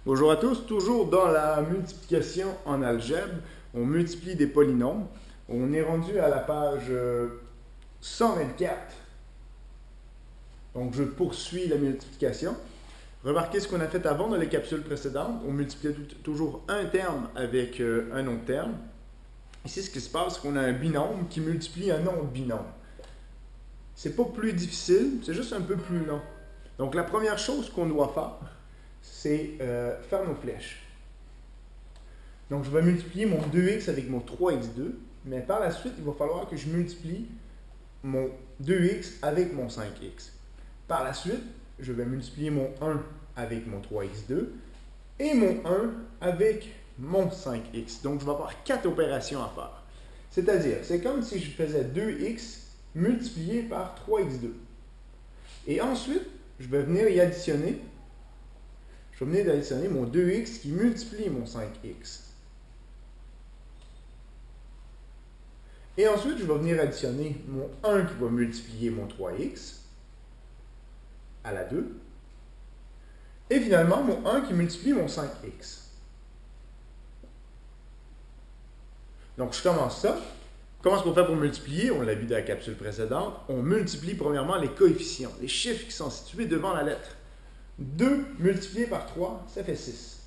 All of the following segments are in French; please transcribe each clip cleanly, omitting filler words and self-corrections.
Bonjour à tous, toujours dans la multiplication en algèbre, on multiplie des polynômes. On est rendu à la page 124. Donc je poursuis la multiplication. Remarquez ce qu'on a fait avant dans les capsules précédentes. On multipliait toujours un terme avec un autre terme. Ici, ce qui se passe, c'est qu'on a un binôme qui multiplie un autre binôme. C'est pas plus difficile, c'est juste un peu plus long. Donc la première chose qu'on doit faire, c'est faire nos flèches. Donc, je vais multiplier mon 2x avec mon 3x2, mais par la suite, il va falloir que je multiplie mon 2x avec mon 5x. Par la suite, je vais multiplier mon 1 avec mon 3x2 et mon 1 avec mon 5x. Donc, je vais avoir 4 opérations à faire. C'est-à-dire, c'est comme si je faisais 2x multiplié par 3x2. Et ensuite, je vais venir y additionner. Je vais venir d'additionner mon 2x qui multiplie mon 5x. Et ensuite, je vais venir additionner mon 1 qui va multiplier mon 3x à la 2. Et finalement, mon 1 qui multiplie mon 5x. Donc, je commence ça. Comment est-ce qu'on fait pour multiplier? On l'a vu dans la capsule précédente. On multiplie premièrement les coefficients, les chiffres qui sont situés devant la lettre. 2 multiplié par 3, ça fait 6.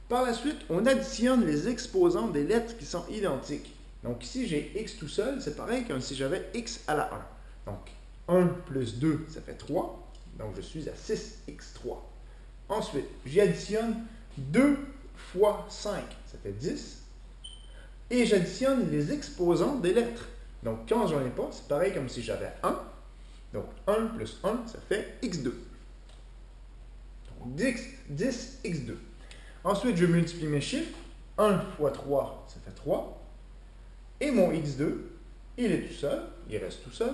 Par la suite, on additionne les exposants des lettres qui sont identiques. Donc ici, j'ai x tout seul, c'est pareil comme si j'avais x à la 1. Donc 1 plus 2, ça fait 3. Donc je suis à 6x3. Ensuite, j'additionne 2 fois 5, ça fait 10. Et j'additionne les exposants des lettres. Donc quand j'en ai pas, c'est pareil comme si j'avais 1. Donc 1 plus 1, ça fait x2. 10x2. Ensuite, je multiplie mes chiffres. 1 fois 3, ça fait 3. Et mon x2, il est tout seul, il reste tout seul.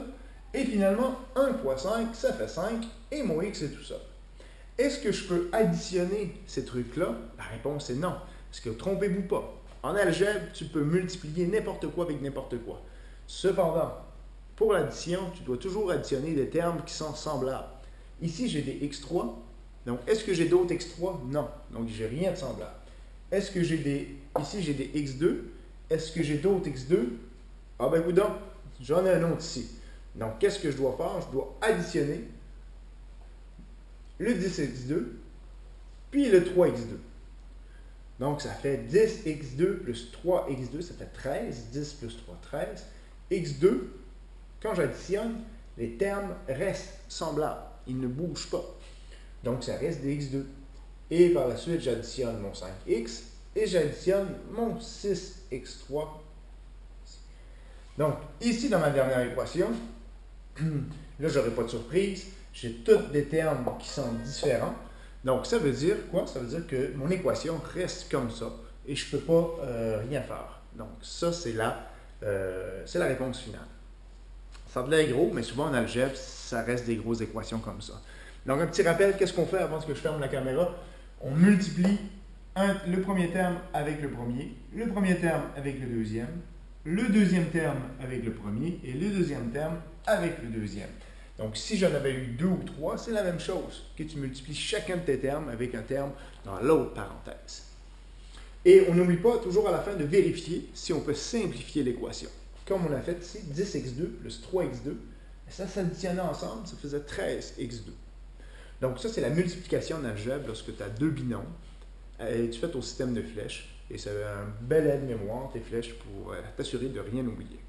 Et finalement, 1 fois 5, ça fait 5. Et mon x est tout seul. Est-ce que je peux additionner ces trucs-là? La réponse est non. Parce que trompez-vous pas. En algèbre, tu peux multiplier n'importe quoi avec n'importe quoi. Cependant, pour l'addition, tu dois toujours additionner des termes qui sont semblables. Ici, j'ai des x3. Donc, est-ce que j'ai d'autres x3? Non. Donc, j'ai rien de semblable. Est-ce que j'ai des... Ici, j'ai des x2. Est-ce que j'ai d'autres x2? Ah ben, écoute donc, j'en ai un autre ici. Donc, qu'est-ce que je dois faire? Je dois additionner le 10x2 puis le 3x2. Donc, ça fait 10x2 plus 3x2, ça fait 13. 10 plus 3, 13. x2, quand j'additionne, les termes restent semblables. Ils ne bougent pas. Donc, ça reste des x2. Et par la suite, j'additionne mon 5x et j'additionne mon 6x3. Donc, ici, dans ma dernière équation, là, je n'aurai pas de surprise. J'ai tous des termes qui sont différents. Donc, ça veut dire quoi? Ça veut dire que mon équation reste comme ça et je ne peux pas rien faire. Donc, ça, c'est la réponse finale. Ça a de l'air gros, mais souvent en algèbre, ça reste des grosses équations comme ça. Donc, un petit rappel, qu'est-ce qu'on fait avant que je ferme la caméra? On multiplie le premier terme avec le premier terme avec le deuxième terme avec le premier et le deuxième terme avec le deuxième. Donc, si j'en avais eu 2 ou 3, c'est la même chose, que tu multiplies chacun de tes termes avec un terme dans l'autre parenthèse. Et on n'oublie pas toujours à la fin de vérifier si on peut simplifier l'équation. Comme on a fait ici, 10x2 plus 3x2, ça s'additionnait ensemble, ça faisait 13x2. Donc ça, c'est la multiplication en algèbre lorsque tu as deux binômes. Et tu fais ton système de flèches. Et c'est un bel aide-mémoire, tes flèches, pour t'assurer de rien oublier.